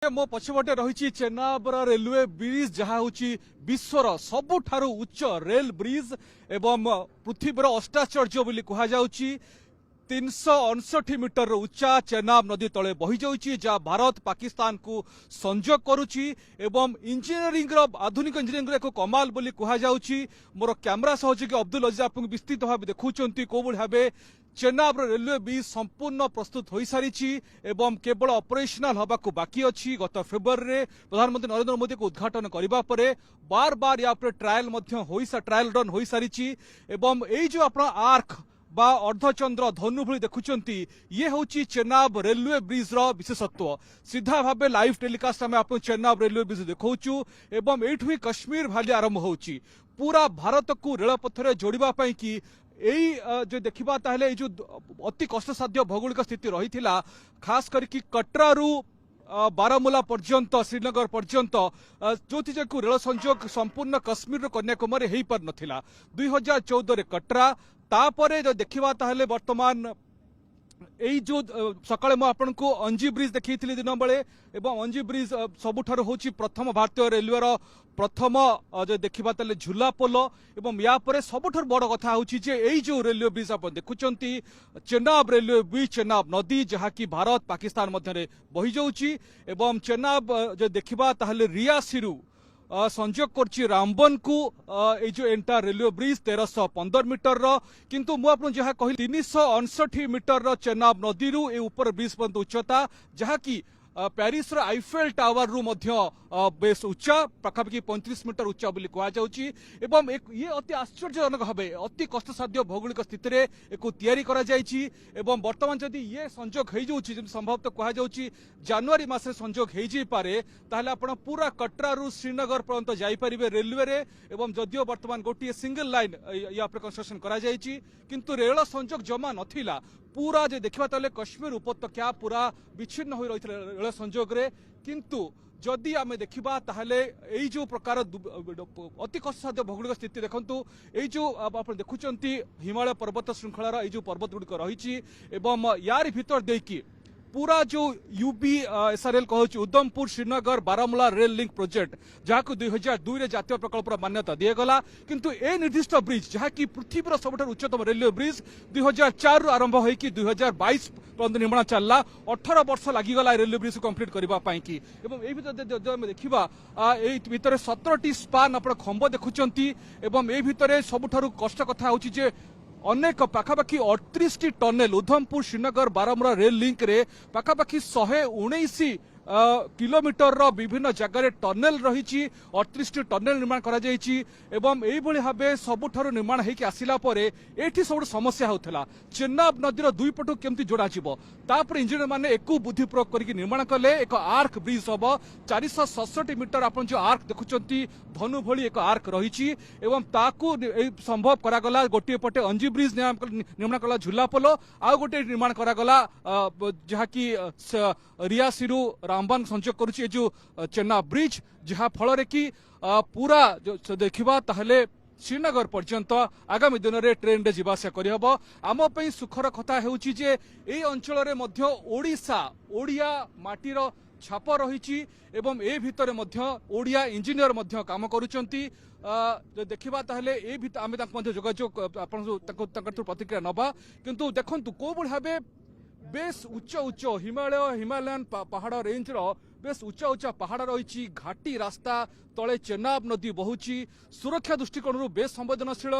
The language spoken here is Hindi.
मो पछपटे रही चेन्नाबर रेलवे ब्रिज जहाँ हूँ विश्वर सबुठारु उच्च रेल ब्रिज एवं पृथ्वीर अष्टाचर्य बोली कहुच्छी 359 मीटर उच्चा चेनाब नदी तले बही जाऊँगी जहाँ भारत पाकिस्तान को संजोग करुच्ची एवं इंजीनियरिंग आधुनिक इंजीनियरिंग एक कमाल बोली कहुच्छी। मोर कैमरा सहयोगी अब्दुल अजीज आपको विस्तृत भाव देखुंत कौ भाव चेन्नाब रेलवे ब्रिज संपूर्ण प्रस्तुत हो सारी एवं केवल ऑपरेशनल हवा को बाकी अच्छी। गत फेब्रुआरी प्रधानमंत्री नरेंद्र मोदी को उद्घाटन करने पर बार बार या ट्रायल रन हो सारी एवं यही जो आप आर्क बा अर्धचंद्र धनु भली देखुंती ये हूँ चेन्नाब रेलवे ब्रिज विशेषत्व। सीधा भाव लाइव टेलीकास्ट आम आप चेन्नाब रेलवे ब्रिज देखु एवं एठू ही कश्मीर भैली आरंभ हो पूरा भारत को रेलपथरे जोड़ापी कि यही जो देखा ताहले जो अति कष्टसाध्य भौगोलिक स्थिति रही खास करके कटरारू बारामूला पर्यंत श्रीनगर पर्यंत जो रेल संजोग संपूर्ण कश्मीर कन्याकुमारी हो पार नाला 2014 कटरा तापरे जो देखा ताहले वर्तमान यही जो सकाळे मु आपन को अंजी ब्रिज देखी दिन बेले एवं अंजी ब्रिज सबुठार हूँ प्रथम भारतीय रेलवे प्रथम जो देखा ताले झूला पोल एवं या परे सबुठार बड़ कथा हूँ यही जो रेलवे ब्रिज आप देखुंत चेन्नाब रेलवे ब्रिज चेन्नाब नदी जहाँकि भारत पाकिस्तान मध्य बही जाऊँगी एवं चेन्नाब जो देखा ताहले रियासीरू संजोग कर रामबन को ये जो एंटायर रेलवे ब्रिज 1315 मीटर किंतु मुझे जहाँ कह 359 मीटर चेन्नाब नदी रू ए ऊपर ब्रिज पर्यंत उच्चता जहाँकि प्यारिस आईफेल टावर रु बेस उच्चा पाखापाखि 35 मीटर उच्चा बोली कहुच्छी एवं ये अति आश्चर्यजनक भाव अति कष्टसाध्य भौगोलिक स्थिति एक तैयारी करा जायछि एवं वर्तमान जदि ये संजोग हो जाऊँगी संभवतः कहुच्छी जनवरी मासे संजोग हो जाए ताहले आपण पूरा कटरारू श्रीनगर पर्यंत जाइपारे रेलवे रे एवं जदियो वर्तमान गोटे सिंगल लाइन या कंस्ट्रक्शन करा जायछि किंतु रेल संजोग जमा नथिला पूरा जो देखा ताले कश्मीर उपत्यका पूरा विच्छिन्न हो रही रेल संजोग रे किंतु जदि आम देखा ताहले यही जो प्रकार अति कष्टसाध्य भौगोलिक स्थिति देखंतु यही जो आप देखुंत हिमालय पर्वत श्रृंखलार यही जो पर्वत गुड़िक रही यार भीतर देकी पूरा जो यूबी एसआरएल कहूँ Udhampur Srinagar Baramulla rail link project जहाँ 2002 रे जातीय प्रकल्प मान्यता दिगला किंतु ए निर्दिष्ट ब्रिज जहाँकि पृथ्वीर सबुठ उच्चतम रेलवे ब्रिज 2004 आरंभ होगी 2022 पर्यंत निर्माण चलला 18 वर्ष लगिगला रेलवे ब्रिज को कंप्लीट करने की एवं यही देखा भितर 17टी स्पान आप खंब देखुंत एवं यही भितर सबुठ कष्ट कथा हूँ अनेक पाखापाखि 38 tunnel Udhampur Srinagar Baramulla rail link रे पाखापाखि 119 किलोमीटर विभिन्न जगह टनेल रही 38 टनेल निर्माण करा जायछि एवं यही भाव सबुठारु निर्माण होकर आसिला परे एठी सब समस्या होता चेन्नाब नदीर दुई पटू केमती जोड़ा तापर इंजीनियर माने एक बुद्धि प्रयोग करके निर्माण कले एक आर्क ब्रिज हम 467 मीटर आप जो आर्क देखुंत धनु भली एक आर्क रही एवं ताकू संभव करागला गोटे पटे अंजी ब्रिज निर्माण कला झूला पोल आउ गोटे निर्माण करागला जहाँकि रियासीरू रामबन संजोग करुच्ची जो चेन्नाब ब्रिज जहाँ फल कि पूरा जो देखा ताहले श्रीनगर पर्यंत आगामी दिन में ट्रेन रे जीवासा करहब आमपाई सुखर कथा होउछि अंचल ओडिशा ओडिया माटीर छाप रही एवं ए भितर ओडिया इंजीनियर काम करुचंती जो देखा ताहले ए आम जोगाजोग प्रतिक्रिया नवा किंतु देखंतु को भाव बेस उच्च उच्च हिमालयन पहाड़ रेंज बेस उच्चा उच्चा पहाड़ रही घाटी रास्ता तले चेन्नाब नदी बहुची सुरक्षा दृष्टिकोण बेस संवेदनशील।